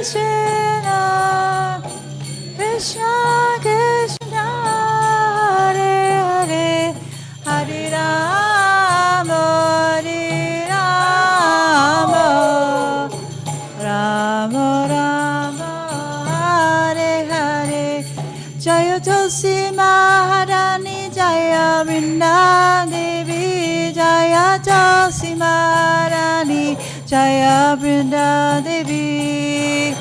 Krishna Krishna Hare Hare Hare Rama Rama Rama Hare Hare Jaya Tulsi Maharani Jaya Vrinda Devi Jaya Tulsi Maharani Jaya Vrinda Devi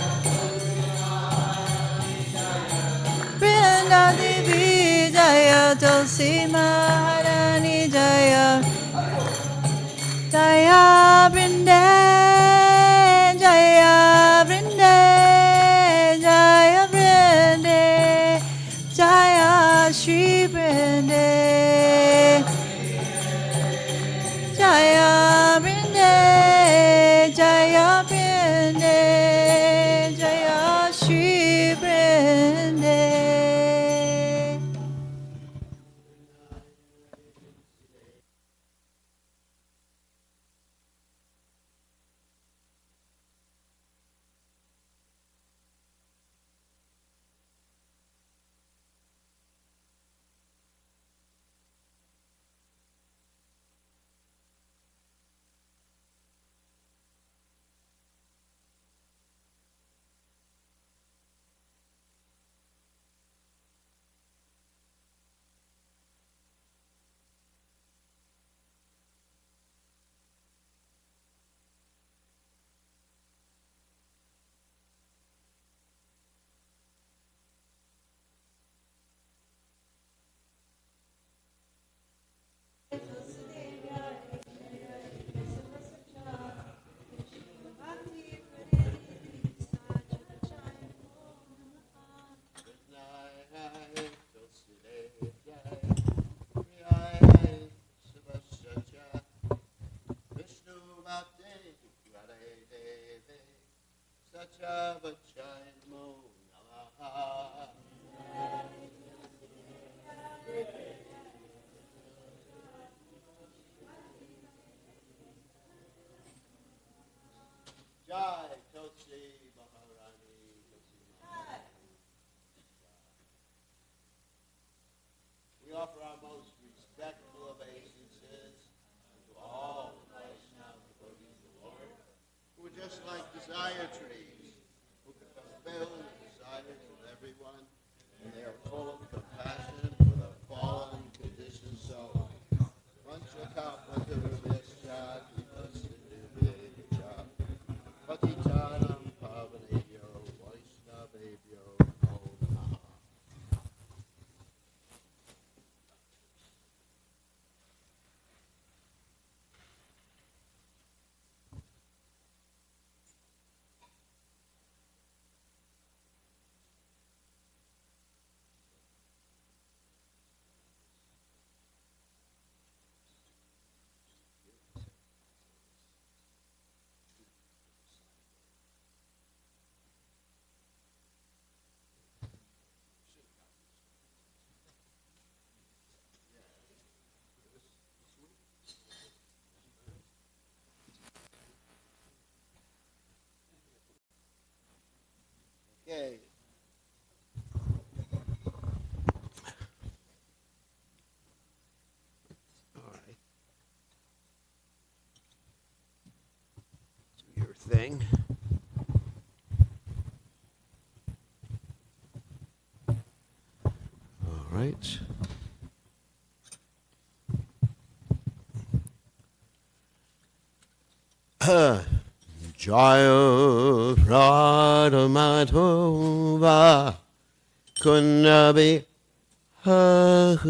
Vrinda Devi Jaya Tulsi Maharani Jaya Jaya Vrinda Jaya Vrinda Jaya Vrinda Jaya Shri Vrinda Jaya Vrinda Jaya Vrinda Jaya Shri Vrinda. We offer our most respectful obeisances to all the Vaishnava devotees of the Lord, who are just like desire trees, who can fulfill the desires of everyone, and they are full of compassion for the fallen, conditioned soul. Patitanam pavanebhyo Vaishnavebhyo Namo Namaha. Okay. All right. Do your thing. All right. Jaya Radha Madhava Kunnabi Hahudve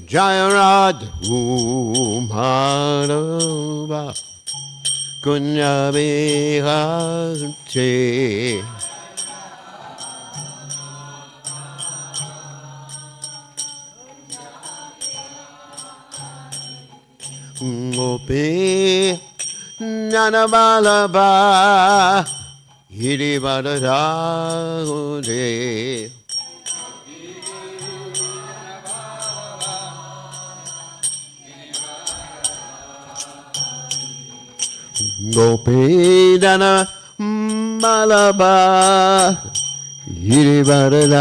Jaya Radha Madhava Kunnabi Hahudve Mopi Nanabalaba Hiri Badadaude Gopedana Malaba Hirivarade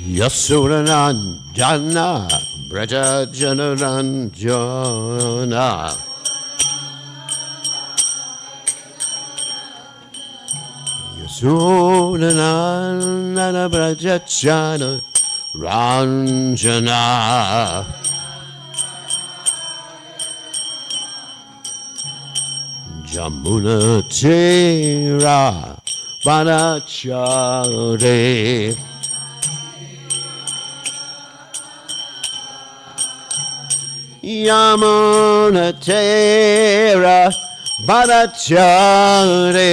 Yasuranandana Braja Janaranjana Yasuranandana Braja Janaranjana Jamuna Tera Vanachare Yamuna Tera Vanachare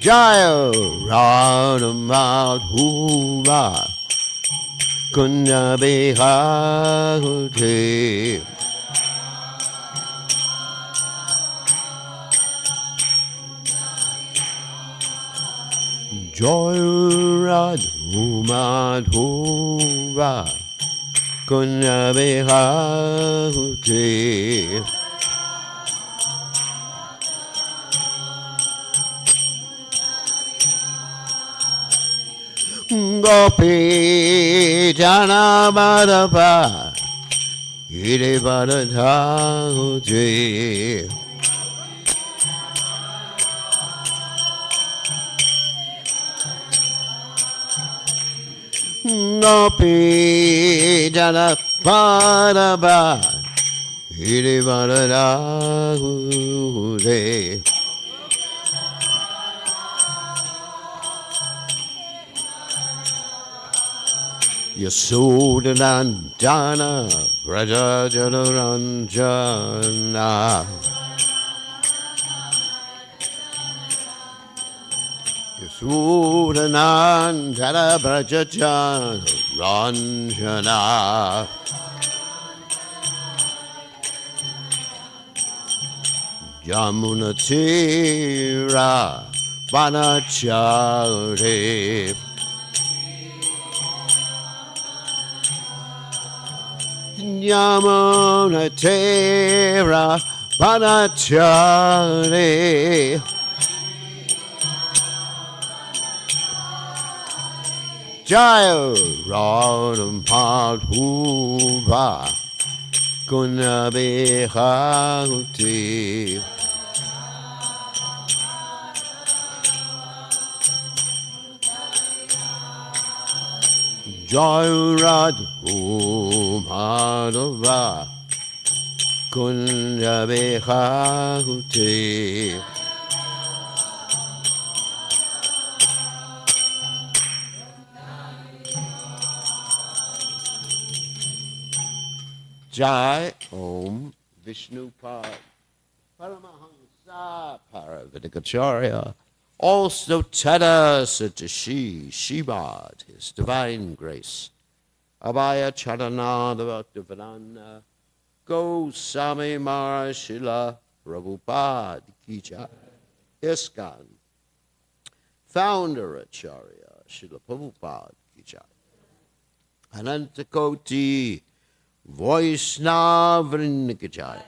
Jaya Ranamadhura Kunya Behate Joyrad Umadhura Kunya Behate Gopi Jana Madhava Ire Vadadhaji Gopi Jana Madhava Ire Vadadhaji Yasodhanandana Raja Janaranjana Yasodhanandana Raja Janaranjana Yamunatira Vanachare Yamuna Tera Vanachare Jaya Radam Padhuva Kunabehati Jayrad Madhava Kunya Behati Jai Om Vishnu Pad Paramahamsa Paravidikacharya also Tada Satashi Shibad, His Divine Grace. Abhaya Charanada Bhaktivedanta Goswami Maharaj Srila Prabhupada Ki Jai. ISKCON Founder Acharya Srila Prabhupada Ki Jai. Anantakoti Vaishnavrin Ki Jai.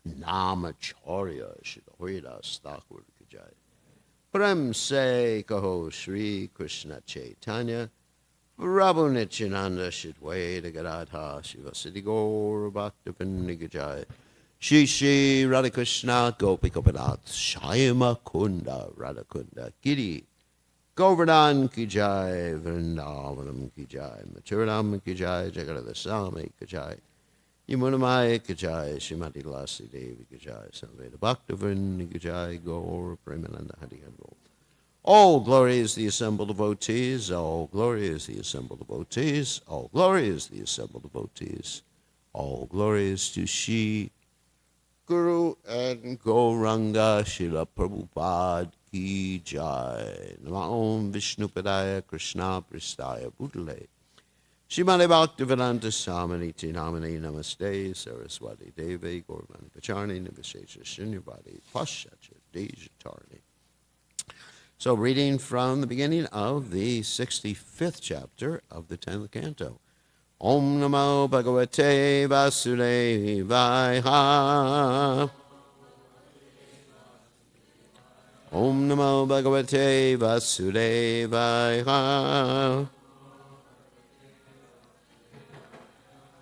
Namacharya Srila Haridas Thakur Ki Jai. Prem se kaho Shri Krishna Chaitanya Prabhu Nityananda Shidwaita Gadadha Shiva Siddhi Gaur Bhaktivinoda Ki Jai Shri Shri Radhakrishna Gopikapanath Shyama Kunda Radhakunda Giri Govardhan Ki Jai Vrindavanam Ki Jai Mathuranam Ki Jai Jagadasami Ki Jai Yamunamaya Ki Jai Srimati Lasi Devi Ki Jai Samveda Bhaktivinoda Ki Jai Gaur Premananda Hari Hari. All glory is the assembled devotees, all glory is the assembled devotees, all glory is the assembled devotees, all glory is to Shri Guru and Gauranga Srila Prabhupada Ki Jai. Nama Om Vishnu Padaya Krishna Pristaya Bhutale Shrimati Bhaktivedanta Swami Namani Namaste Saraswati Devi Gaurmani Pacharni Nivishesha Shunyavadi Paschacha Dejatarni. So reading from the beginning of the 65th chapter of the 10th canto. Om Namo Bhagavate Vasudevaya. Om Namo Bhagavate Vasudevaya.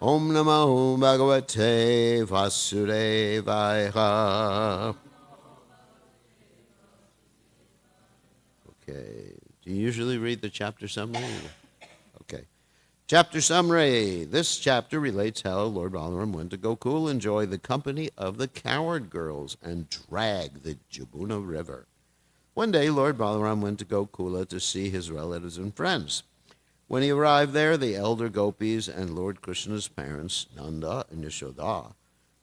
Om Namo Bhagavate Vasudevaya. Okay. Do you usually read the chapter summary? Okay. Chapter summary. This chapter relates how Lord Balaram went to Gokul, enjoy the company of the coward girls, and drag the Yamuna River. One day, Lord Balaram went to Gokula to see his relatives and friends. When he arrived there, the elder gopis and Lord Krishna's parents, Nanda and Yashoda,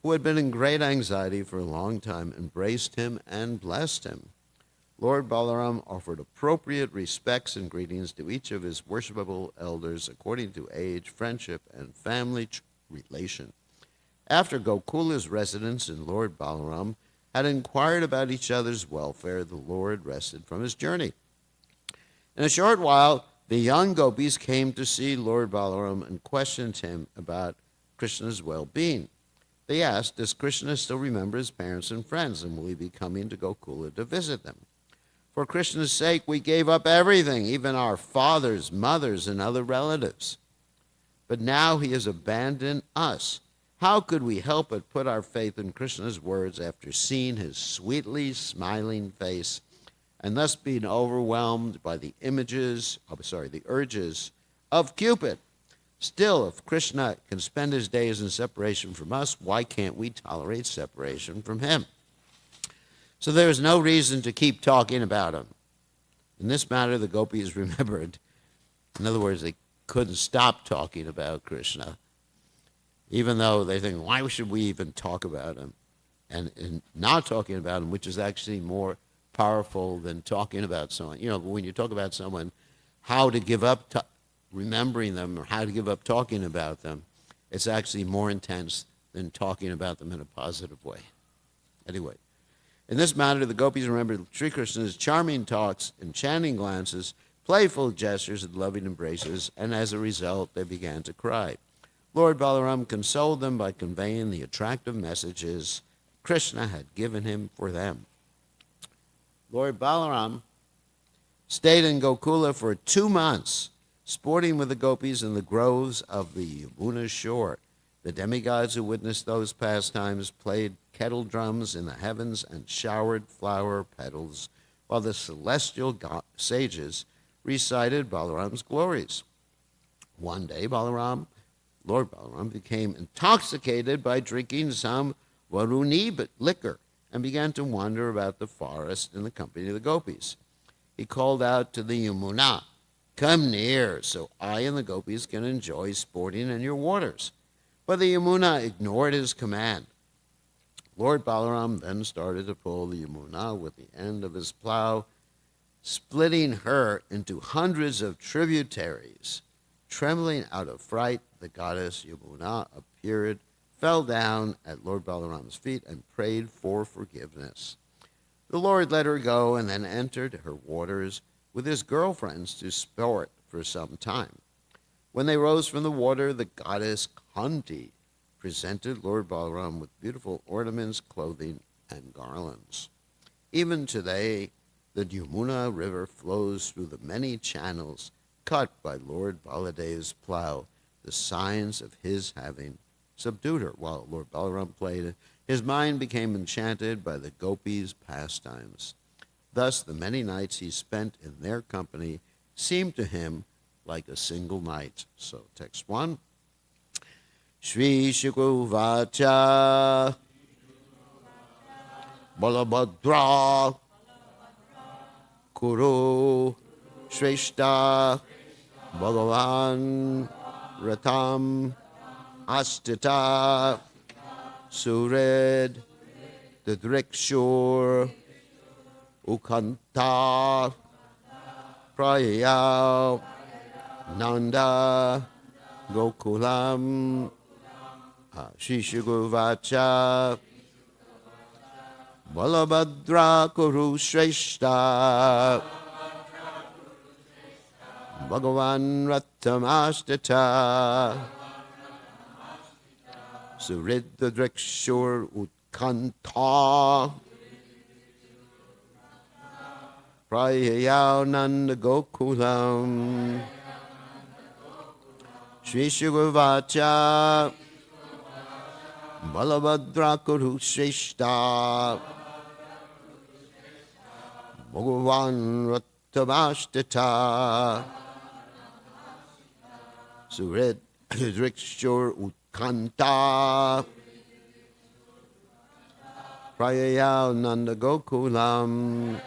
who had been in great anxiety for a long time, embraced him and blessed him. Lord Balaram offered appropriate respects and greetings to each of his worshipable elders according to age, friendship, and family relation. After Gokula's residence and Lord Balaram had inquired about each other's welfare, the Lord rested from his journey. In a short while, the young gopis came to see Lord Balaram and questioned him about Krishna's well-being. They asked, does Krishna still remember his parents and friends, and will he be coming to Gokula to visit them? For Krishna's sake, we gave up everything, even our fathers, mothers, and other relatives. But now he has abandoned us. How could we help but put our faith in Krishna's words after seeing his sweetly smiling face and thus being overwhelmed by the urges of Cupid? Still, if Krishna can spend his days in separation from us, why can't we tolerate separation from him? So there is no reason to keep talking about him. In this matter, the gopis remembered. In other words, they couldn't stop talking about Krishna, even though they think, why should we even talk about him? And not talking about him, which is actually more powerful than talking about someone. You know, when you talk about someone, how to give up remembering them or how to give up talking about them, it's actually more intense than talking about them in a positive way. Anyway, in this matter, the gopis remembered Sri Krishna's charming talks, enchanting glances, playful gestures, and loving embraces, and as a result, they began to cry. Lord Balaram consoled them by conveying the attractive messages Krishna had given him for them. Lord Balaram stayed in Gokula for 2 months, sporting with the gopis in the groves of the Yamuna shore. The demigods who witnessed those pastimes played kettle drums in the heavens and showered flower petals, while the celestial sages recited Balaram's glories. One day, Lord Balaram became intoxicated by drinking some Varuni liquor and began to wander about the forest in the company of the gopis. He called out to the Yamuna, "Come near, so I and the gopis can enjoy sporting in your waters." But the Yamuna ignored his command. Lord Balaram then started to pull the Yamuna with the end of his plow, splitting her into hundreds of tributaries. Trembling out of fright, the goddess Yamuna appeared, fell down at Lord Balaram's feet, and prayed for forgiveness. The Lord let her go and then entered her waters with his girlfriends to sport for some time. When they rose from the water, the goddess Kanti presented Lord Balaram with beautiful ornaments, clothing, and garlands. Even today, the Yamuna River flows through the many channels cut by Lord Baladev's plow, the signs of his having subdued her. While Lord Balaram played, his mind became enchanted by the gopis' pastimes. Thus, the many nights he spent in their company seemed to him like a single night. So, text 1. Shri Shikuvacha Balabhadra Kuru Shrestha Bhagavan Ratam Astita Sured Didrikshur Ukanta Praya Nanda Gokulam Shishiguvacha Balabhadra Kuru Shrestha Bhagavan Rattamastata Suridha Drekshur Utkanta Prayayao Nanda Gokulam Shri Shugavacha Balabhadra Kuru Shrestha Bhagavan Rattamastata Surid Drikshur Utkanta Prayayao Nanda Gokulam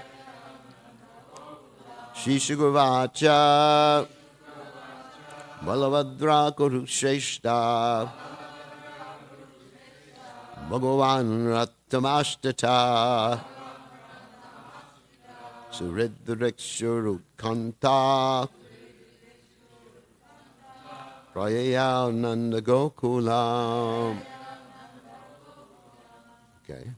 Shishugavacha Balabhadra Kurushrestha Bhagavan Rattamastata Suridrikshur Utkanta Prayayao Nanda Gokulam. Okay.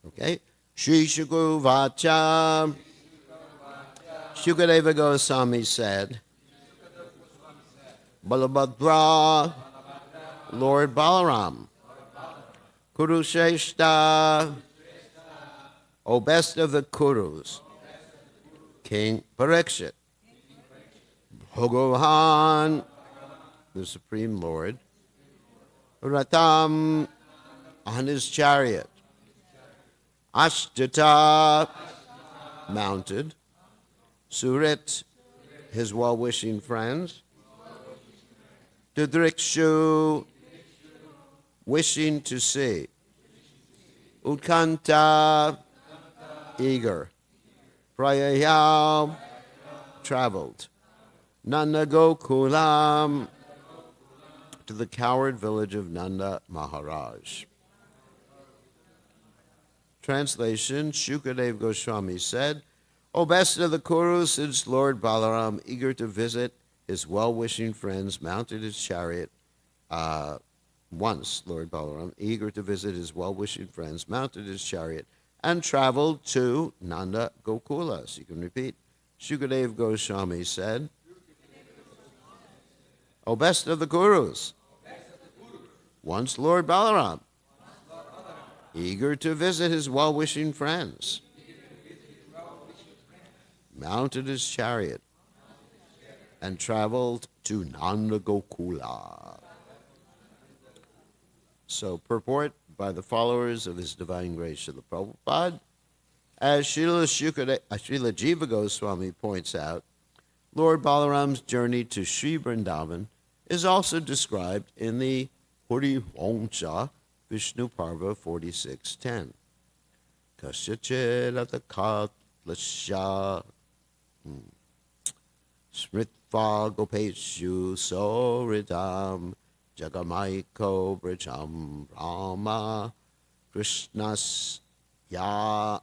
Okay. Shri Shukavacha. Shukadeva Goswami said, Balabhadra, Lord Balaram, Kurusheshta, O best of the Kurus, King Parikshit, Bhagavan, the Supreme Lord, Ratam, on his chariot, Ashtata, mounted, Surit, his well-wishing friends, Didrikshu, wishing to see, Utkanta, eager, Prayayam, traveled, Nanda Gokulam, to the coward village of Nanda Maharaj. Translation, Shukadeva Goswami said, O best of the Kurus, since Lord Balaram, eager to visit his well-wishing friends, mounted his chariot. Once Lord Balaram, eager to visit his well-wishing friends, mounted his chariot and traveled to Nanda Gokula. So you can repeat. Shukadev Goswami said, O best of the Kurus, once Lord Balaram, eager to visit his well-wishing friends, mounted his chariot and traveled to Nanda Gokula. So purport by the followers of His Divine Grace Srila Prabhupada. As Srila Jiva Goswami points out, Lord Balaram's journey to Sri Vrindavan is also described in the Hori Vamsa Vishnu Parva 46:10. Kasyachirata katlasya smritva gopeshu soridam Jagamaiko Brajam Rama Krishnas Jnanu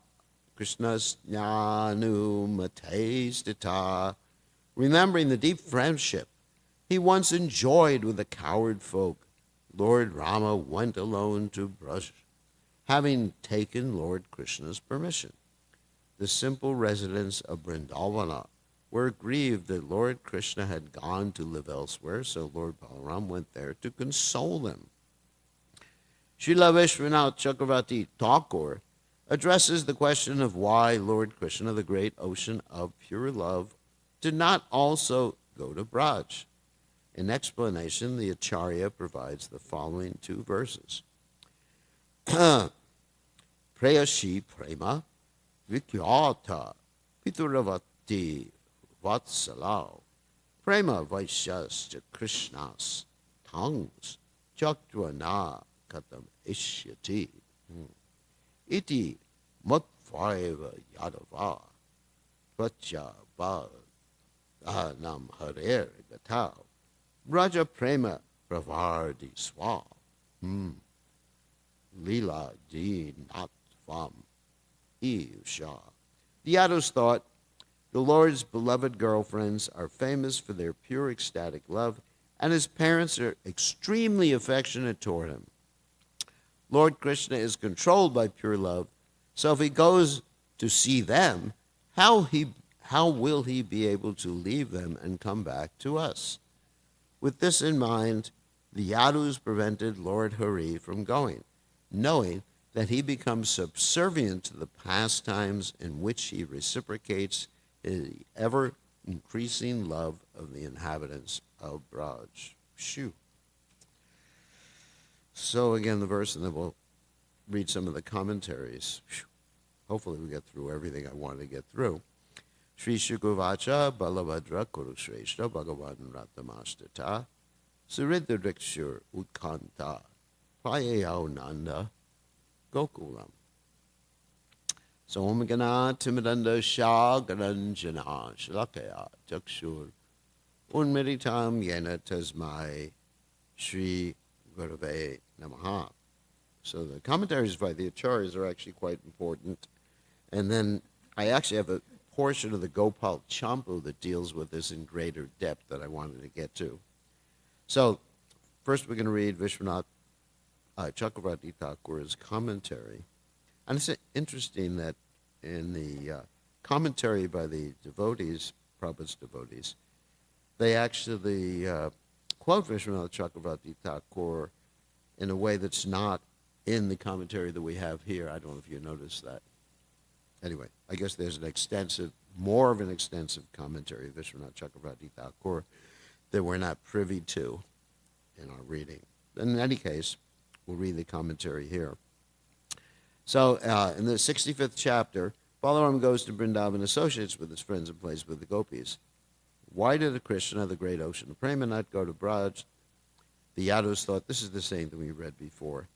Matestita. Remembering the deep friendship he once enjoyed with the coward folk, Lord Rama went alone to Braj, having taken Lord Krishna's permission. The simple residents of Vrindavana were grieved that Lord Krishna had gone to live elsewhere, so Lord Balaram went there to console them. Srila Vishwanath Chakravarti Thakur addresses the question of why Lord Krishna, the great ocean of pure love, did not also go to Braj. In explanation, the Acharya provides the following two verses. Preyashi prema vikyata pituravati vatsalau prema vaishyasya krishnas tangs jaktvana katam ishyati iti matvaiva yadava tvacha bhav nam harer gatav Raja Prema Pravardi Swa Lila Di Natvam Iyusha. The Yadus thought the Lord's beloved girlfriends are famous for their pure ecstatic love, and his parents are extremely affectionate toward him. Lord Krishna is controlled by pure love, so if he goes to see them, how will he be able to leave them and come back to us? With this in mind, the Yadus prevented Lord Hari from going, knowing that he becomes subservient to the pastimes in which he reciprocates the ever-increasing love of the inhabitants of Braj. Shoo. So again, the verse, and then we'll read some of the commentaries. Hopefully we get through everything I want to get through. Sri Shukavacha Balabhadra Kurushreshta Bhagavan Ratamastata Suridha Rikshur Utkanta Payayao Nanda Gokulam. So Omagana Timidanda Shah Garanjana Shalakaya Jakshur Unmeritam Yena Tasmai Sri Gurave Namaha. So the commentaries by the acharyas are actually quite important. And then I actually have a portion of the Gopal Champu that deals with this in greater depth that I wanted to get to. So first we're going to read Vishwanath Chakravarti Thakur's commentary. And it's interesting that in the commentary by the devotees, Prabhupada's devotees, they actually quote Vishwanath Chakravarti Thakur in a way that's not in the commentary that we have here. I don't know if you noticed that. Anyway, I guess there's more of an extensive commentary of Vishwanath Chakravarti Thakur that we're not privy to in our reading. In any case, we'll read the commentary here. So, in the 65th chapter, Balaram goes to Vrindavan and associates with his friends and plays with the gopis. Why did Krishna, the great ocean of prema, not go to Braj? The Yadus thought this is the same that we read before,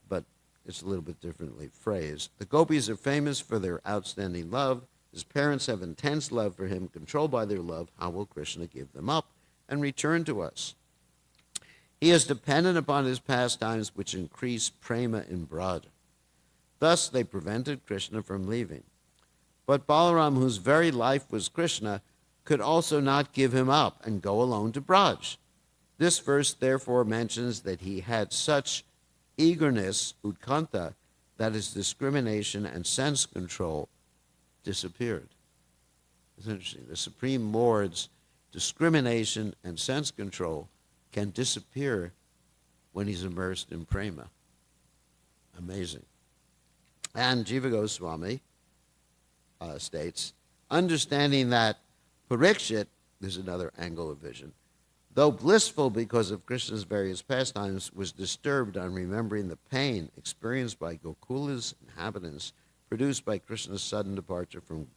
but it's a little bit differently phrased. The gopis are famous for their outstanding love. His parents have intense love for him. Controlled by their love, how will Krishna give them up and return to us? He is dependent upon his pastimes, which increase prema in Braj. Thus, they prevented Krishna from leaving. But Balaram, whose very life was Krishna, could also not give him up and go alone to Braj. This verse therefore mentions that he had such eagerness, utkanta, that his discrimination and sense control disappeared. It's interesting. The Supreme Lord's discrimination and sense control can disappear when he's immersed in prema. Amazing. And Jiva Goswami states, understanding that Parikshit, there's another angle of vision, though blissful because of Krishna's various pastimes, was disturbed on remembering the pain experienced by Gokula's inhabitants produced by Krishna's sudden departure from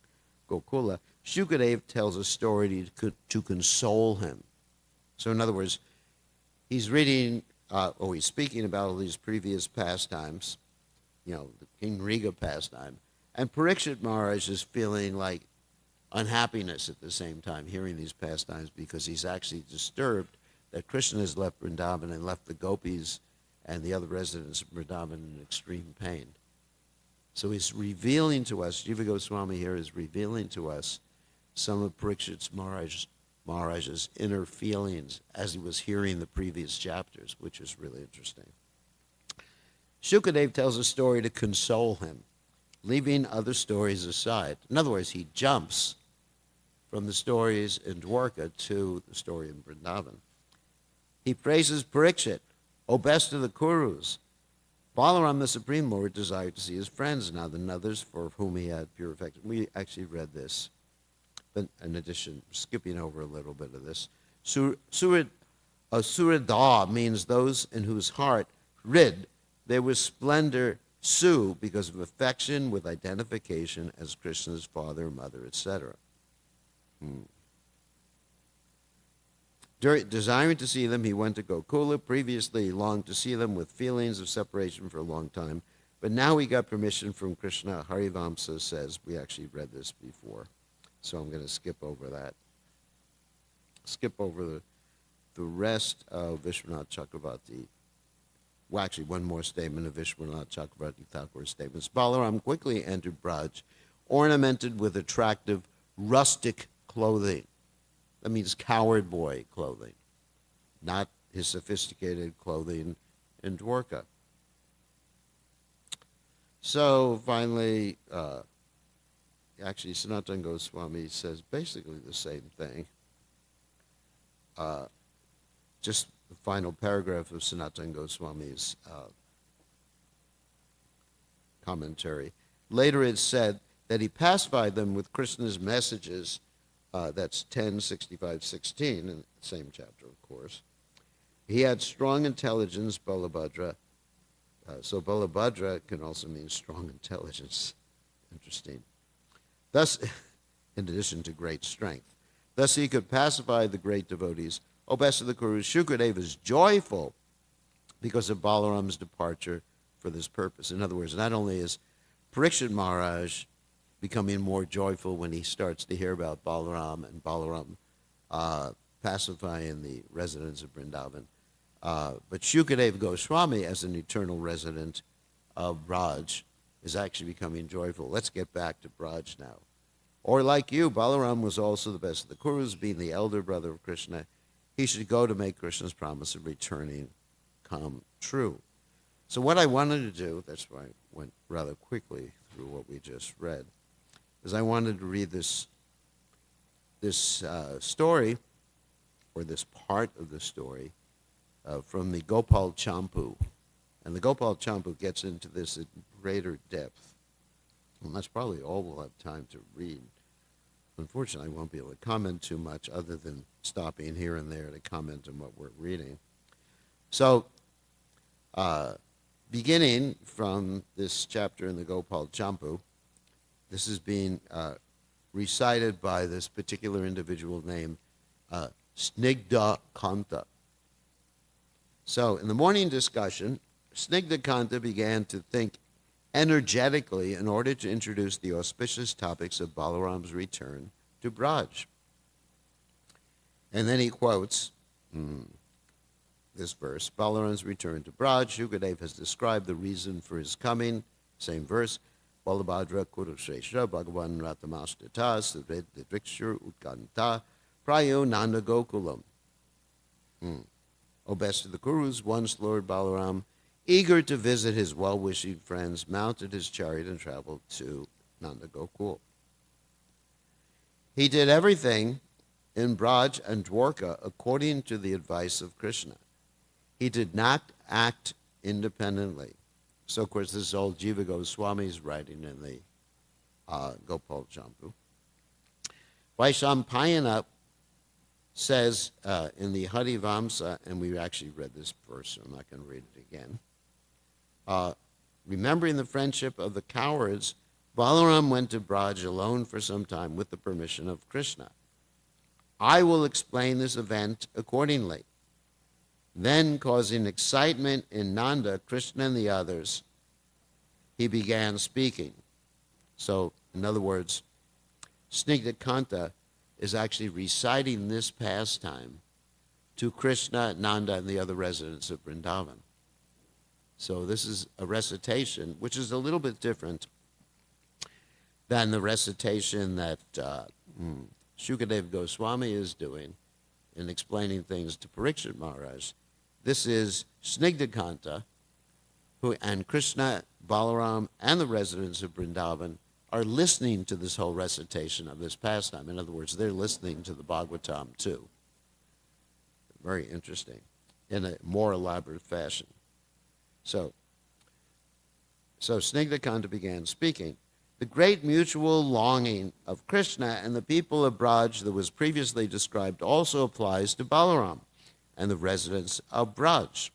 Gokula. Shukadev tells a story to console him. So in other words, he's reading, he's speaking about all these previous pastimes, the King Riga pastime, and Parikshit Maharaj is feeling like unhappiness at the same time, hearing these pastimes, because he's actually disturbed that Krishna has left Vrindavan and left the gopis and the other residents of Vrindavan in extreme pain. So he's revealing to us, Jiva Goswami here is revealing to us some of Parikshit Maharaj's inner feelings as he was hearing the previous chapters, which is really interesting. Shukadev tells a story to console him, leaving other stories aside. In other words, he jumps from the stories in Dwarka to the story in Vrindavan. He praises Parikshit, O best of the Kurus. Balaram, the Supreme Lord, desired to see his friends, now than others for whom he had pure affection. We actually read this, but in addition, skipping over a little bit of this. Surada means those in whose heart, rid, there was splendor, Su, because of affection with identification as Krishna's father, mother, etc. Desiring to see them, he went to Gokula. Previously, he longed to see them with feelings of separation for a long time, but now he got permission from Krishna. Harivamsa says, we actually read this before, so I'm going to skip over that. Skip over the rest of Vishwanath Chakravarti. Well, actually, one more statement of Vishwanath Chakravarti Thakur's statements. Balaram quickly entered Braj, ornamented with attractive rustic clothing. That means coward boy clothing, not his sophisticated clothing in Dwarka. So finally, actually, Sanatana Goswami says basically the same thing. Just the final paragraph of Sanatana Goswami's commentary. Later it said that he pacified them with Krishna's messages. That's 10:65-16 in the same chapter, of course. He had strong intelligence, Balabhadra. So Balabhadra can also mean strong intelligence. Interesting. Thus, in addition to great strength. Thus he could pacify the great devotees. O best of the Kurus, Shukadev is joyful because of Balaram's departure for this purpose. In other words, not only is Parikshit Maharaj becoming more joyful when he starts to hear about Balaram and Balaram pacifying the residents of Vrindavan, but Shukadev Goswami, as an eternal resident of Braj, is actually becoming joyful. Let's get back to Braj now. Or like you, Balaram was also the best of the Kurus, being the elder brother of Krishna. He should go to make Krishna's promise of returning come true. So what I wanted to do, that's why I went rather quickly through what we just read, is I wanted to read this story, or this part of the story, from the Gopal Champu. And the Gopal Champu gets into this in greater depth. And that's probably all we'll have time to read. Unfortunately, I won't be able to comment too much other than stopping here and there to comment on what we're reading. So, beginning from this chapter in the Gopal Champu, this is being recited by this particular individual named Snigdha Kanta. So, in the morning discussion, Snigdha Kanta began to think energetically in order to introduce the auspicious topics of Balaram's return to Braj. And then he quotes this verse, Balaram's return to Braj. Shukadev has described the reason for his coming, same verse. Balabhadra Kurushresha Bhagavan Ratamastata Sudred Drikshu Utkanta Prayo Nanda Gokulam. O best of the Kurus, once Lord Balaram, eager to visit his well-wishing friends, mounted his chariot and traveled to Nanda Gokul. He did everything in Braj and Dwarka according to the advice of Krishna. He did not act independently. So, of course, this is all Jiva Goswami's writing in the Gopal Champu. Vaishampayana says in the Harivamsa, and we actually read this verse, so I'm not going to read it again. Remembering the friendship of the cowards, Balaram went to Braj alone for some time with the permission of Krishna. I will explain this event accordingly. Then, causing excitement in Nanda, Krishna, and the others, he began speaking. So, in other words, Snigdha is actually reciting this pastime to Krishna, Nanda, and the other residents of Vrindavan. So this is a recitation, which is a little bit different than the recitation that Shukadeva Goswami is doing in explaining things to Parikshit Maharaj. This is Snigdha who and Krishna, Balaram, and the residents of Vrindavan are listening to this whole recitation of this pastime. In other words, they're listening to the Bhagavatam too. Very interesting, in a more elaborate fashion. So Snigdha began speaking. The great mutual longing of Krishna and the people of Braj that was previously described also applies to Balaram and the residents of Braj.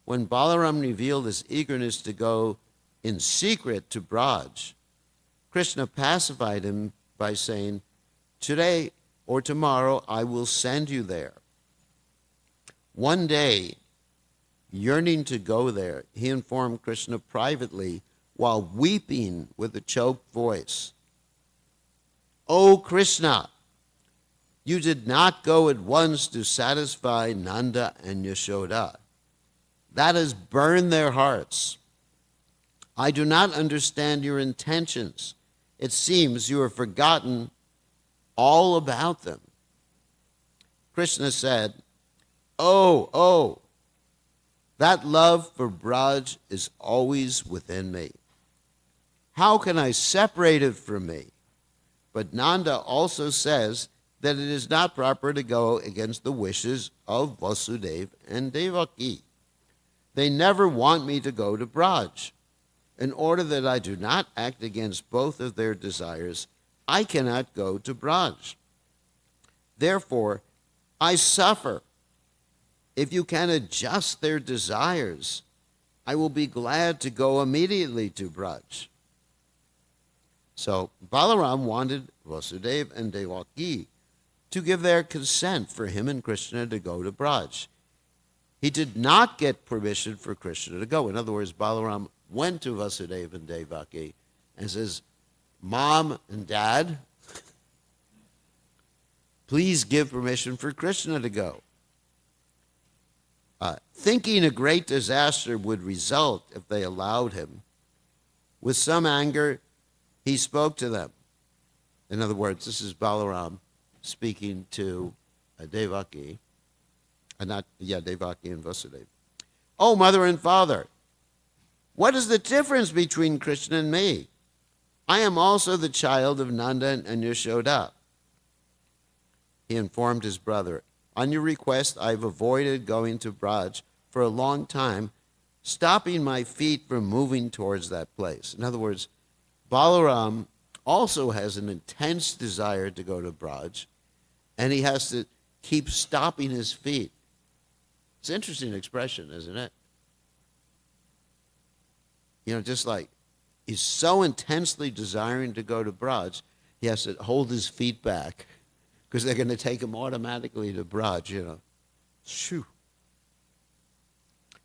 When Balaram revealed his eagerness to go in secret to Braj, Krishna pacified him by saying, "Today or tomorrow I will send you there." One day, yearning to go there, he informed Krishna privately while weeping with a choked voice, "O Krishna, you did not go at once to satisfy Nanda and Yashoda. That has burned their hearts. I do not understand your intentions. It seems you have forgotten all about them." Krishna said, Oh, that love for Braj is always within me. How can I separate it from me? But Nanda also says that it is not proper to go against the wishes of Vasudeva and Devaki. They never want me to go to Braj. In order that I do not act against both of their desires, I cannot go to Braj. Therefore, I suffer. If you can adjust their desires, I will be glad to go immediately to Braj. So Balaram wanted Vasudeva and Devaki to give their consent for him and Krishna to go to Braj. He did not get permission for Krishna to go. In other words, Balaram went to Vasudeva and Devaki and says, "Mom and Dad, please give permission for Krishna to go." Thinking a great disaster would result if they allowed him, with some anger, he spoke to them. In other words, this is Balaram speaking to Devaki, Devaki and Vasudeva. "Oh, mother and father, what is the difference between Krishna and me? I am also the child of Nanda and Yashoda." He informed his brother, "On your request, I've avoided going to Braj for a long time, stopping my feet from moving towards that place." In other words, Balaram also has an intense desire to go to Braj, and he has to keep stopping his feet. It's an interesting expression, isn't it? Just like he's so intensely desiring to go to Braj, he has to hold his feet back because they're going to take him automatically to Braj, Shoo.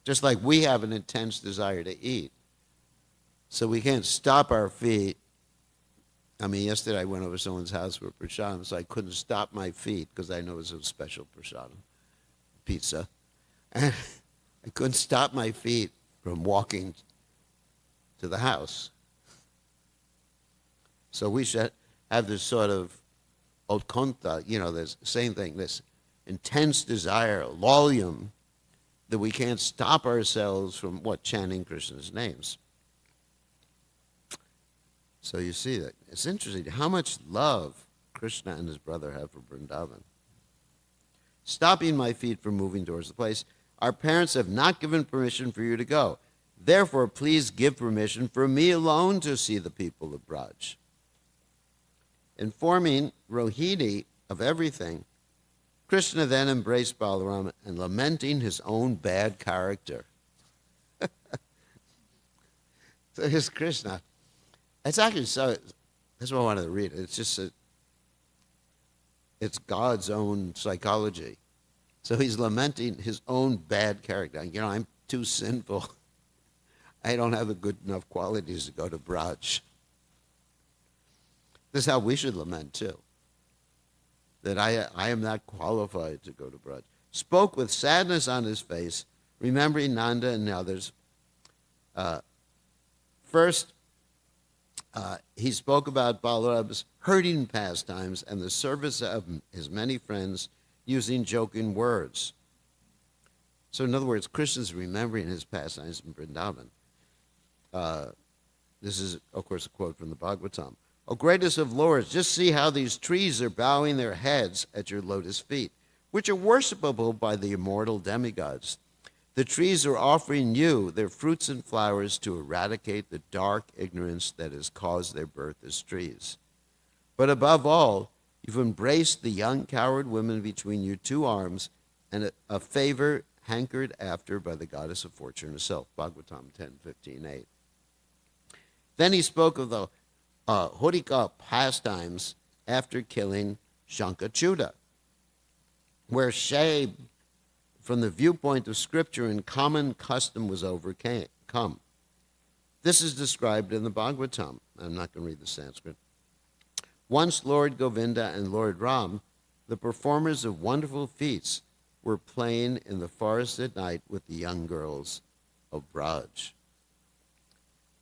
Just like we have an intense desire to eat. So we can't stop our feet. Yesterday I went over someone's house for prasadam, so I couldn't stop my feet because I know it was a special prasadam, pizza. And I couldn't stop my feet from walking to the house. So we should have this sort of utkonta, this same thing, this intense desire, lolium, that we can't stop ourselves from chanting Krishna's names. So you see that it's interesting how much love Krishna and his brother have for Vrindavan. Stopping my feet from moving towards the place, our parents have not given permission for you to go. Therefore, please give permission for me alone to see the people of Braj. Informing Rohini of everything, Krishna then embraced Balaram and lamenting his own bad character. So here's Krishna. It's actually so, that's why I wanted to read it. It's just, it's God's own psychology. So he's lamenting his own bad character. I'm too sinful. I don't have the good enough qualities to go to Braj. This is how we should lament too. That I am not qualified to go to Braj. Spoke with sadness on his face, remembering Nanda and the others. First, he spoke about Balaram's hurting pastimes and the service of his many friends using joking words. So in other words, Krishna's remembering his pastimes in Vrindavan. This is, of course, a quote from the Bhagavatam. O greatest of lords, just see how these trees are bowing their heads at your lotus feet, which are worshipable by the immortal demigods. The trees are offering you their fruits and flowers to eradicate the dark ignorance that has caused their birth as trees. But above all, you've embraced the young coward woman between your two arms, and a favor hankered after by the goddess of fortune herself. Bhagavatam 10:15-8. Then he spoke of the Horika pastimes after killing Shankachuda, where shame from the viewpoint of scripture and common custom was overcome. This is described in the Bhagavatam. I'm not going to read the Sanskrit. Once Lord Govinda and Lord Ram, the performers of wonderful feats, were playing in the forest at night with the young girls of Braj.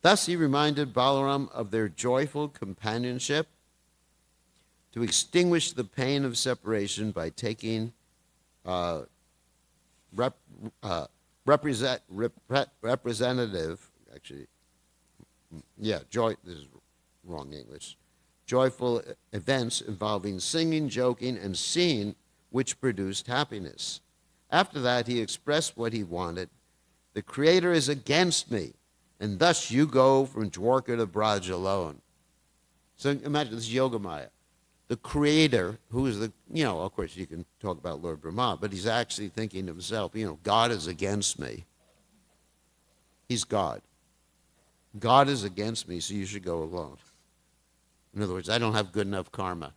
Thus he reminded Balaram of their joyful companionship to extinguish the pain of separation by taking representative, this is wrong English, joyful events involving singing, joking, and seeing, which produced happiness. After that, he expressed what he wanted. The Creator is against me, and thus you go from Dwarka to Braj alone. So imagine this Yogamaya. The Creator, who is of course you can talk about Lord Brahma, but he's actually thinking of himself, God is against me. He's God. God is against me, so you should go alone. In other words, I don't have good enough karma,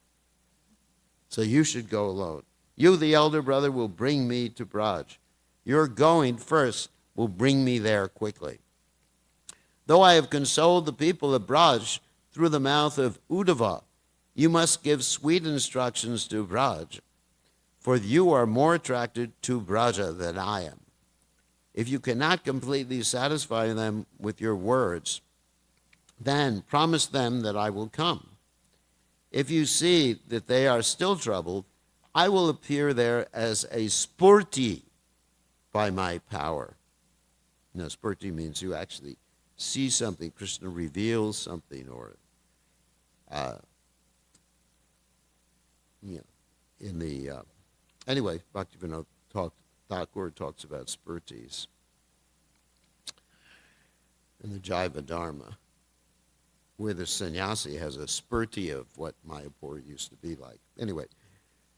so you should go alone. You, the elder brother, will bring me to Braj. Your going first will bring me there quickly. Though I have consoled the people of Braj through the mouth of Uddhava, you must give sweet instructions to Braj, for you are more attracted to Braja than I am. If you cannot completely satisfy them with your words, then promise them that I will come. If you see that they are still troubled, I will appear there as a spurti by my power. Now, spurti means you actually see something. Krishna reveals something, or anyway, Bhaktivinoda Thakur talks about spurtis in the Jaiva Dharma, where the sannyasi has a spurti of what Mayapur used to be like. Anyway,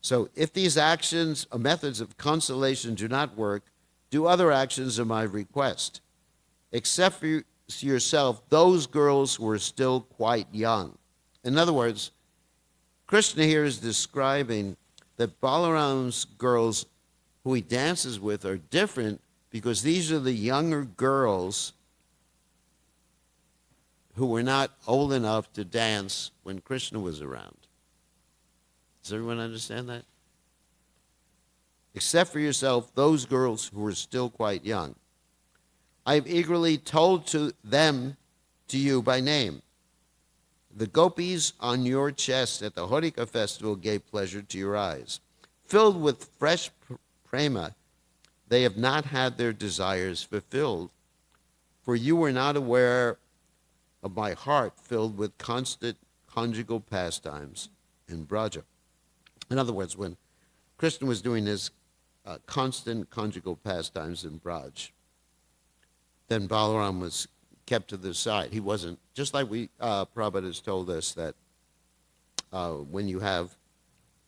so if these actions or methods of consolation do not work, do other actions of my request. Except for yourself, those girls who are still quite young. In other words, Krishna here is describing that Balaram's girls who he dances with are different because these are the younger girls who were not old enough to dance when Krishna was around. Does everyone understand that? Except for yourself, those girls who are still quite young. I have eagerly told to you by name. The gopis on your chest at the Horika festival gave pleasure to your eyes. Filled with fresh prema, they have not had their desires fulfilled, for you were not aware of my heart filled with constant conjugal pastimes in Braja. In other words, when Krishna was doing his constant conjugal pastimes in Braj, then Balaram was kept to the side. He wasn't, just like Prabhupada has told us that when you have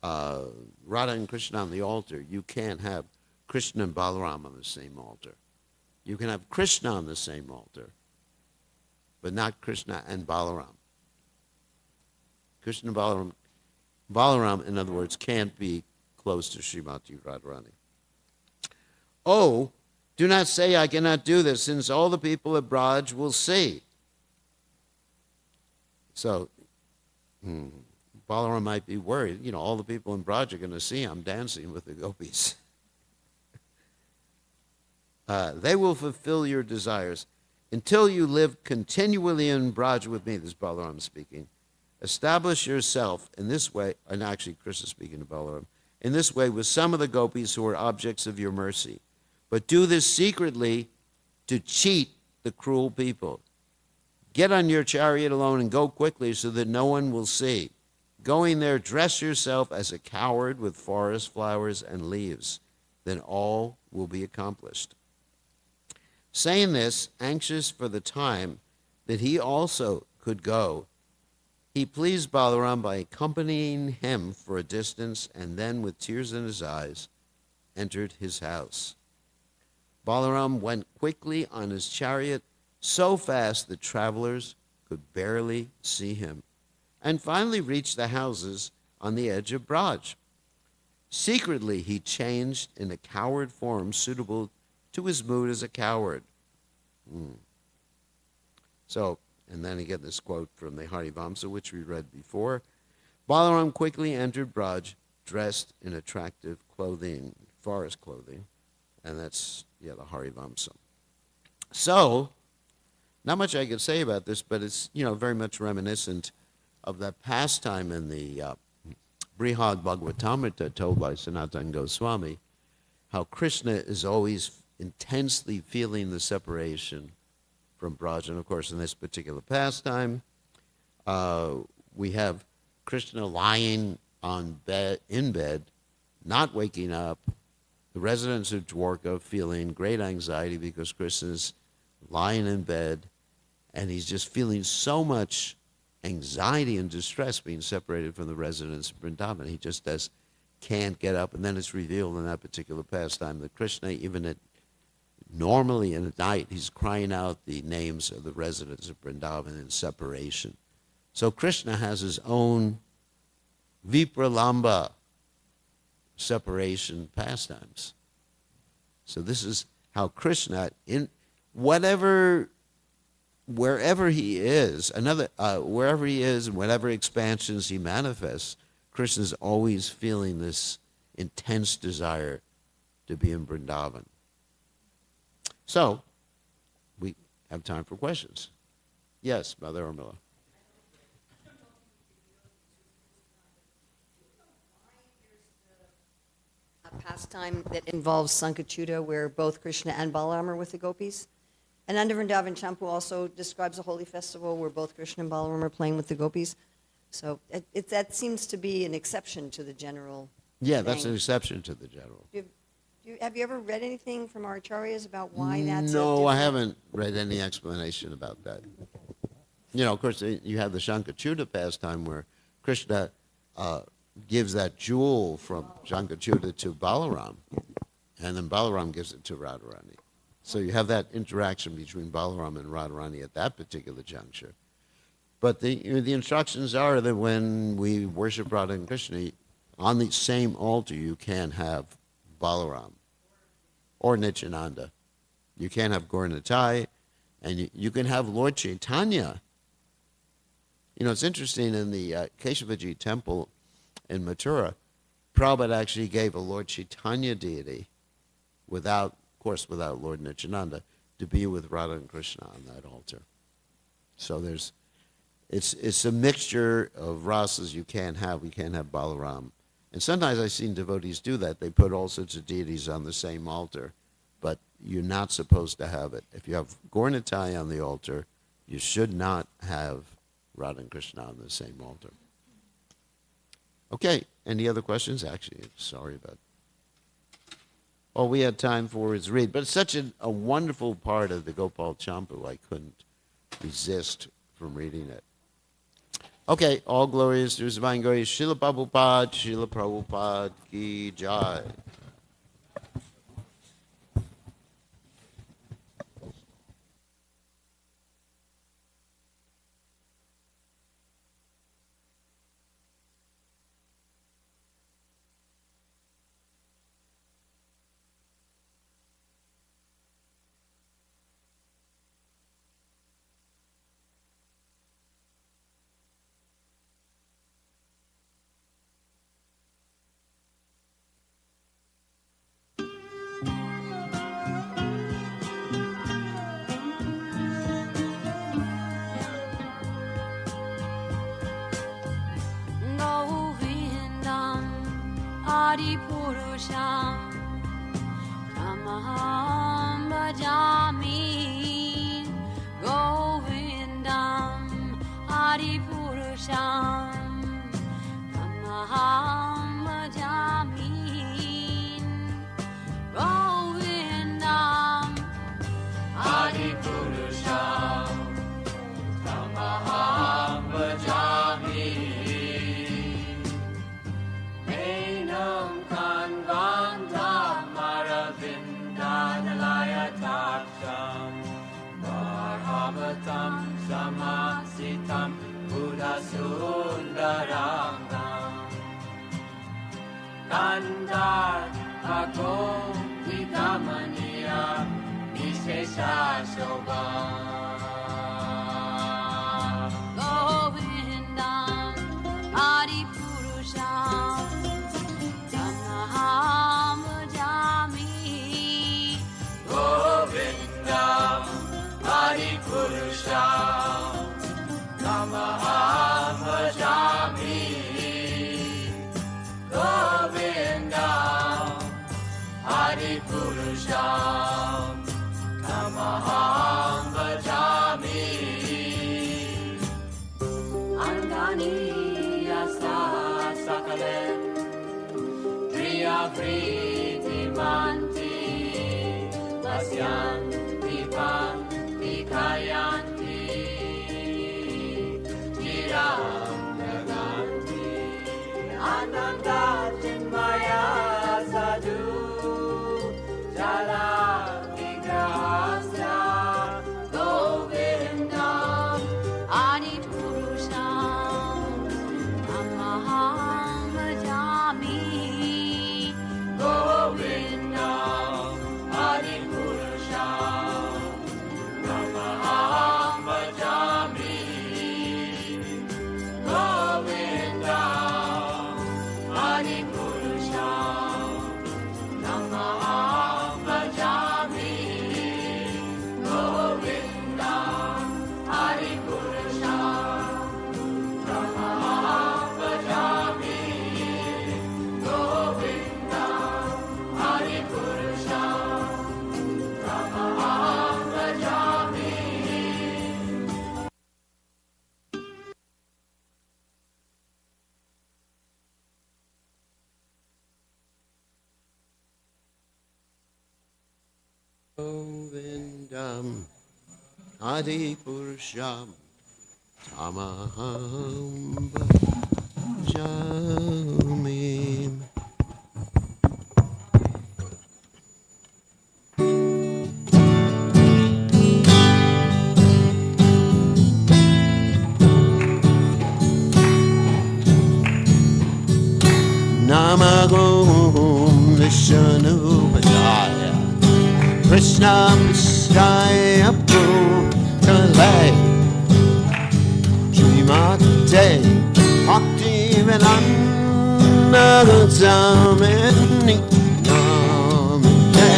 Radha and Krishna on the altar, you can't have Krishna and Balaram on the same altar. You can have Krishna on the same altar, but not Krishna and Balaram. Krishna and Balaram, in other words, can't be close to Srimati Radharani. Oh, do not say I cannot do this, since all the people at Braj will see. So, Balaram might be worried. You know, all the people in Braj are going to see I'm dancing with the gopis. They will fulfill your desires. Until you live continually in Braj with me, this is Balaram speaking, establish yourself in this way, and actually Krishna speaking to Balaram, in this way with some of the gopis who are objects of your mercy. But do this secretly to cheat the cruel people. Get on your chariot alone and go quickly so that no one will see. Going there, dress yourself as a coward with forest flowers and leaves. Then all will be accomplished. Saying this, anxious for the time that he also could go, he pleased Balaram by accompanying him for a distance, and then, with tears in his eyes, entered his house. Balaram went quickly on his chariot, so fast that travelers could barely see him, and finally reached the houses on the edge of Braj. Secretly, he changed in a coward form suitable to his mood as a coward. So, and then again this quote from the Harivamsa, which we read before. Balaram quickly entered Braj, dressed in attractive clothing, forest clothing, and that's, the Harivamsa. So, not much I could say about this, but it's, very much reminiscent of that pastime in the Brihad Bhagavatamrita told by Sanatana Goswami, how Krishna is always intensely feeling the separation from Braj. And of course, in this particular pastime, we have Krishna lying in bed, not waking up, the residents of Dwarka feeling great anxiety because Krishna's lying in bed, and he's just feeling so much anxiety and distress being separated from the residents of Vrindavan. He just can't get up, and then it's revealed in that particular pastime that Krishna, even normally in the night, he's crying out the names of the residents of Vrindavan in separation. So Krishna has his own Vipralamba separation pastimes. So this is how Krishna, in wherever he is, wherever he is and whatever expansions he manifests, Krishna's always feeling this intense desire to be in Vrindavan. So, we have time for questions. Yes, Mother Urmila. A pastime that involves Sankachuta, where both Krishna and Balaram are with the gopis. And under Vrindavan Champu also describes a holy festival where both Krishna and Balaram are playing with the gopis. So that seems to be an exception to the general Yeah, that's thing. an exception to the general. Have you ever read anything from our acharyas about why that's No, I different? haven't read any explanation about that. Of course, you have the Shankachuta pastime where Krishna gives that jewel from Shankachuta to Balaram, and then Balaram gives it to Radharani. So you have that interaction between Balaram and Radharani at that particular juncture. But the instructions are that when we worship Radha and Krishna, on the same altar you can have Balaram or Nityananda. You can't have Gauranatai, and you can have Lord Chaitanya. It's interesting, in the Keshavaji temple in Mathura, Prabhupada actually gave a Lord Chaitanya deity, without Lord Nityananda, to be with Radha and Krishna on that altar. So it's a mixture of rasas you can't have. We can't have Balaram. And sometimes I've seen devotees do that. They put all sorts of deities on the same altar, but you're not supposed to have it. If you have Gaur Nitai on the altar, you should not have Radha and Krishna on the same altar. Okay, any other questions? Actually, sorry about all we had time for is read. But it's such a wonderful part of the Gopal Champu, I couldn't resist from reading it. Okay, all glories to His Divine Grace. Srila Prabhupada ki jai. Govindam Adipurusham Tamaham Bhajami Govindam Adipurusham Tamaham Bhajami Govindam Adipurusham Tamaham Bhajami Enam Kanvandam Maravindadalaya Taksham Bharavatam Samasitam Buddha Sundarangam Kandar Agom Vidamaniya Vishesha Shobham Govindam Adipurusham Tamaham Bhajami Govindam Adipurusham Tamaham Bhajami Govindam Adipurusham Tamaham Bhajami Angani Yasa Sakalen Priya Priti Manti Vasyan Dipan Dikayanti Chiram Naganti Ananda Chinmaya Sadhu Jala Vigrahasya Govindam Adipurusham Tamaham Bhajami Govindam Adipurusham Tamaham Bhajami Govindam Adipurusham Tamaham Bhajami Govindam Adipurusham Tamaham Bhajami Govindam Adipurusham Tamaham Bhajami Govindam Adipurusham Tamaham Bhajami. Namagom Vishnu Padaya Krishna Vishaya Pukale Jimate Bhakti Vedanta Gamini Namate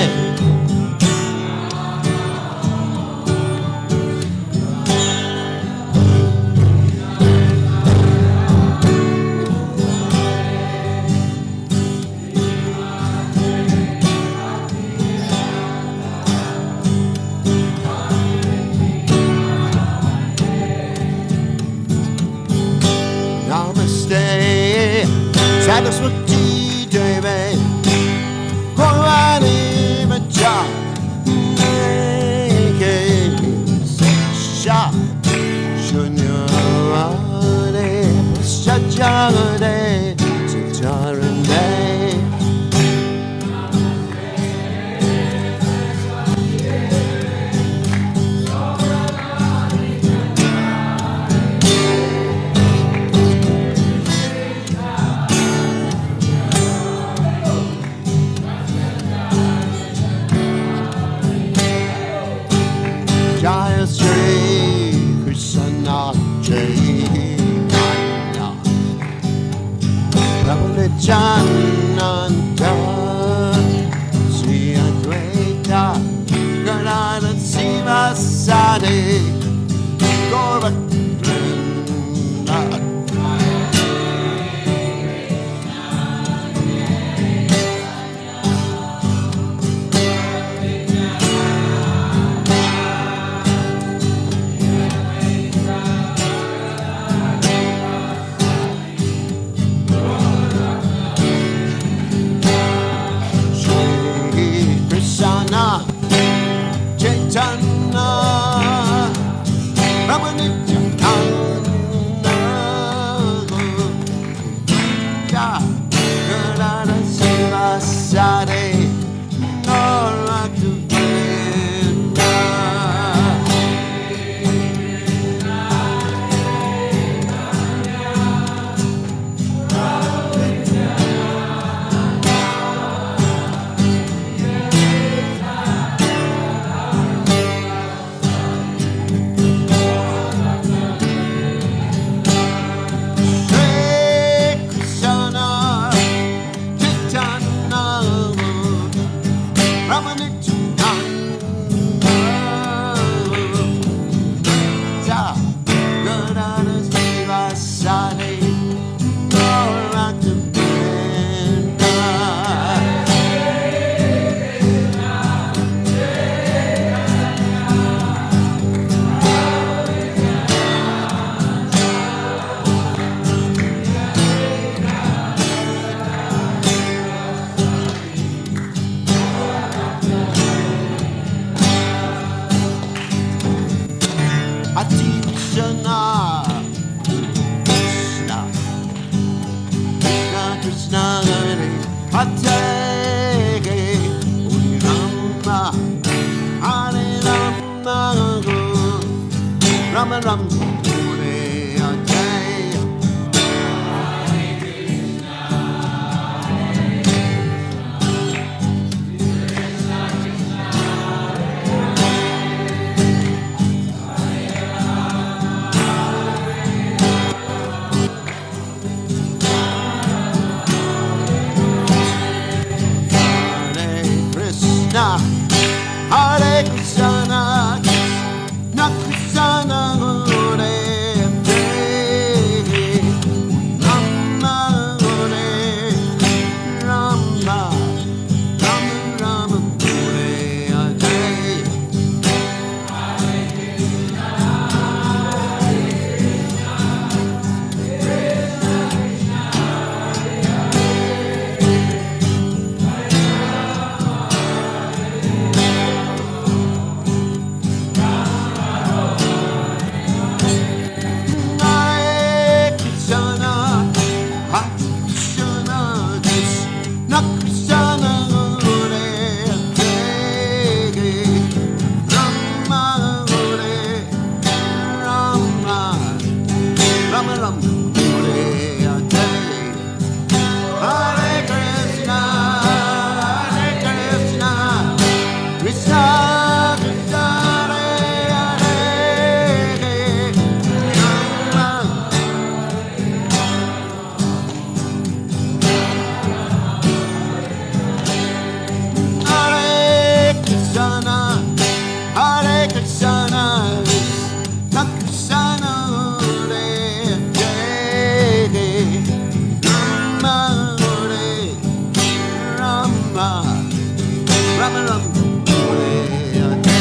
Saraswati Devi, Bhavani Macha, Neke Sha, Shunyavane, Shajagade, Sitarande. Jaya Sri Krishna Chaitanya Prabhu Nityananda Sri Advaita Gadadhara Sivasadi Gaura Krishna Chaitanya Prabhu Nityananda Gadadhara Sivasadi Gaura Krishna Krishna Krishna Hare Hare Rama Hare Rama Rama Rama Hare Hare Hare Krishna, Krishna Krishna Hare Hare, Rama Hare Rama, Rama Rama Hare Hare.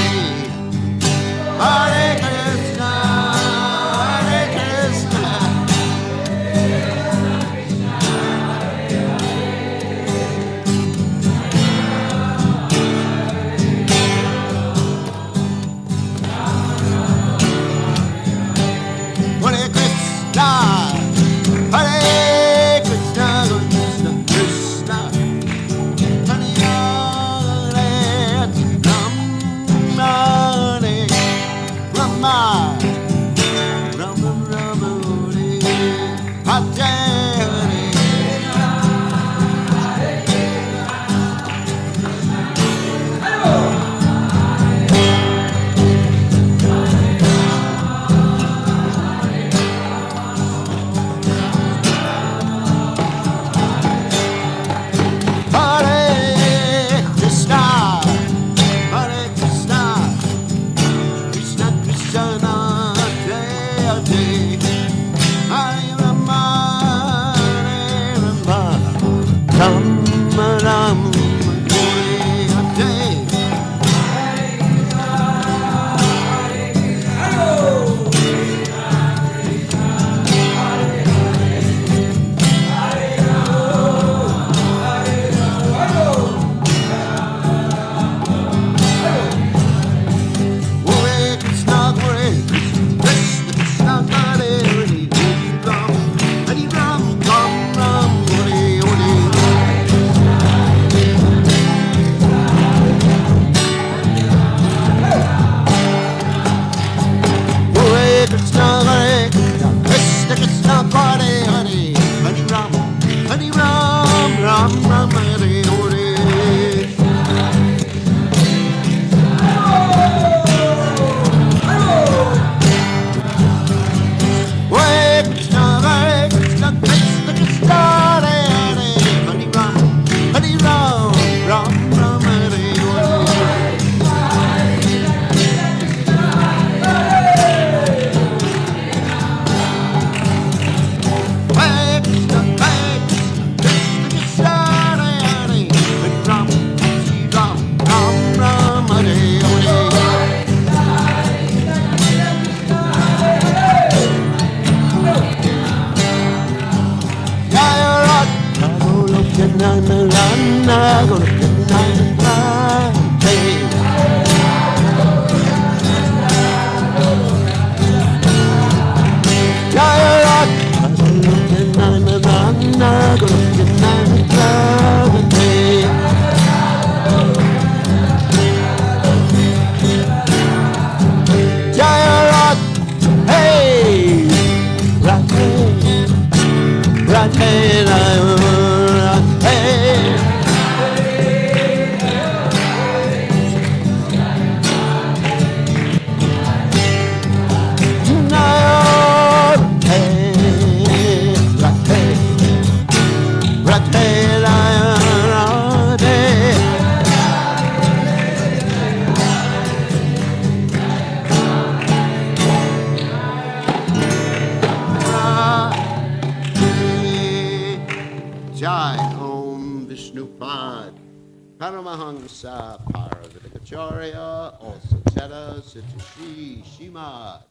Mangsa Parvitacharya, also Teta Sitashi Shimad,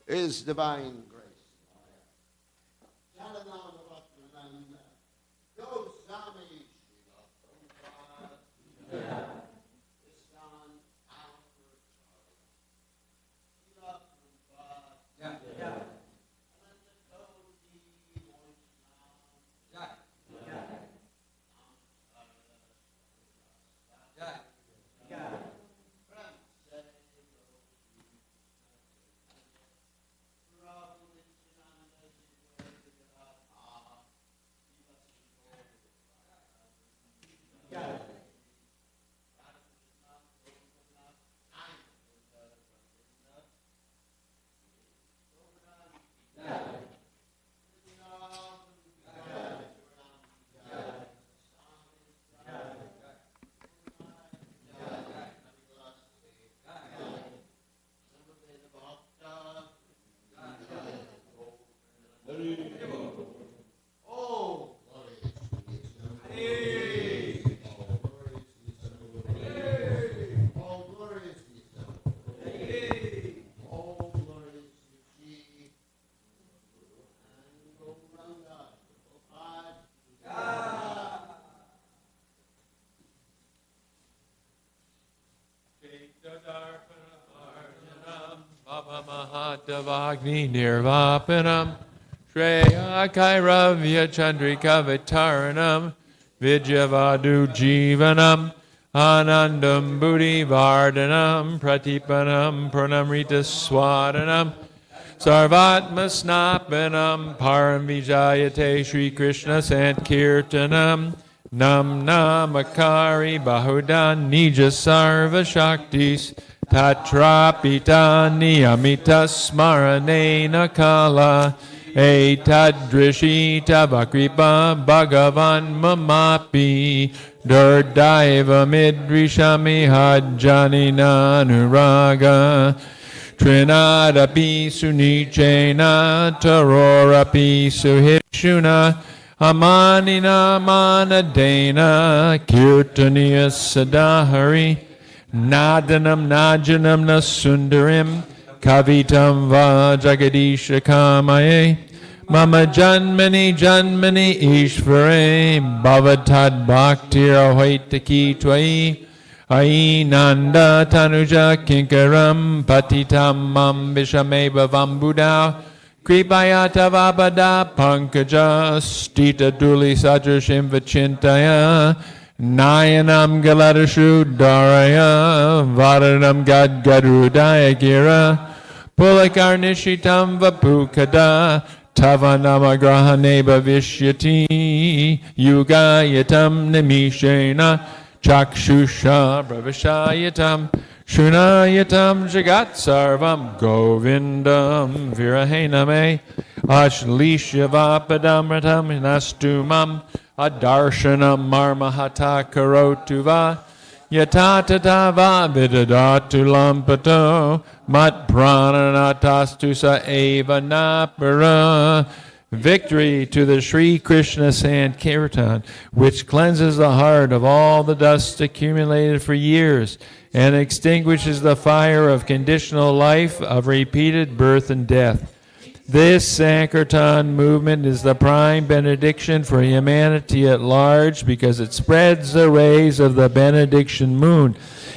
is divine grace. Goswami Srila Prabhupada, ISKCON Outward Srila Prabhupada, Mahatavagni Nirvapanam Shreya Kairavya Chandrika Vitaranam Vidyavadu Jivanam Anandam Buddhi Vardhanam Pratipanam Pranamrita Swadanam Sarvatma Snapanam Param Vijayate Shri Krishna Sankirtanam Nam Namakari Bahudan Nija Sarva Shaktis Tatrapita Niyamita Smaranena Kala Etadrishita Vakripa Bhagavan Mamapi Durdaiva Midrishami Hajjani Nanuraga Trinadapi Sunichena Tarorapi Suhishuna Amanina Manadena Kirtaniya Sadahari Nadanam Najanam Nasundarim Kavitam Va Jagadisha Kamaye Mama Janmani Janmani Ishvare Bhavatad Bhaktir Ahoitaki Twai Ainanda Tanuja Kinkaram Patitam Mam Vishameva Vambudao Kripayata Vabada Pankaja Stita Duli Sadrashim Vachintaya Nayanam Galadashu Daraya Varanam Gad Gadrudaya Gira Pulakarnishitam Vapukada Tavanamagrahaneba Vishyati Yugayatam Nimishena Chakshusha Bravashayatam Shunayatam Jagat Sarvam Govindam Virahename Ashlishyavapadamratam Nastumam Adarshanam Marmahata Karotuva Yatatava Vidadatu Lampato Mat Prananatastusa Eva Napara. Victory to the Sri Krishna Sankirtan, which cleanses the heart of all the dust accumulated for years and extinguishes the fire of conditional life, of repeated birth and death. This Sankirtan movement is the prime benediction for humanity at large because it spreads the rays of the benediction moon.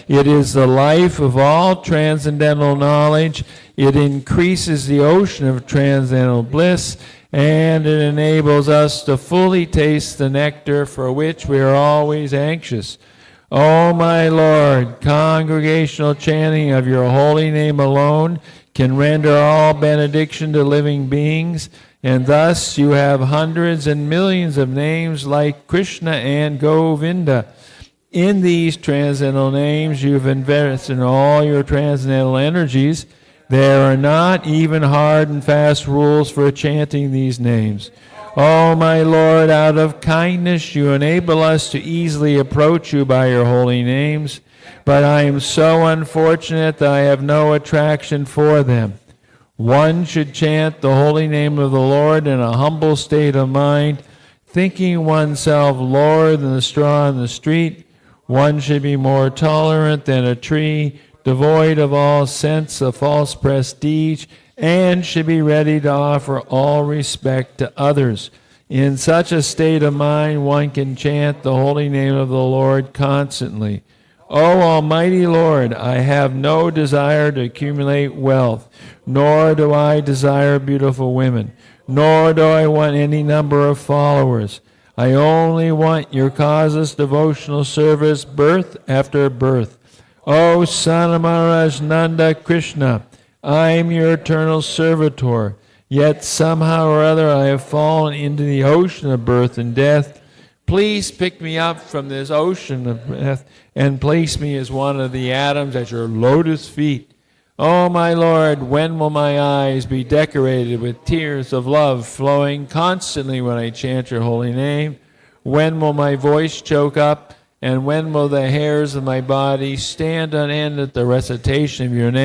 It is the life of all transcendental knowledge. It increases the ocean of transcendental bliss, and it enables us to fully taste the nectar for which we are always anxious. O my Lord, congregational chanting of your holy name alone can render all benediction to living beings, and thus you have hundreds and millions of names like Krishna and Govinda. In these transcendental names you have invested in all your transcendental energies. There are not even hard and fast rules for chanting these names. O my Lord, out of kindness you enable us to easily approach you by your holy names, but I am so unfortunate that I have no attraction for them. One should chant the holy name of the Lord in a humble state of mind, thinking oneself lower than the straw in the street, One should be more tolerant than a tree, devoid of all sense of false prestige, and should be ready to offer all respect to others. In such a state of mind, one can chant the holy name of the Lord constantly. O Almighty Lord, I have no desire to accumulate wealth, nor do I desire beautiful women, nor do I want any number of followers. I only want your causeless devotional service birth after birth. O Son of Maharaj Nanda Krishna, I am your eternal servitor, yet somehow or other I have fallen into the ocean of birth and death. Please pick me up from this ocean of death and place me as one of the atoms at your lotus feet. Oh, my Lord, when will my eyes be decorated with tears of love flowing constantly when I chant your holy name? When will my voice choke up? And when will the hairs of my body stand on end at the recitation of your name?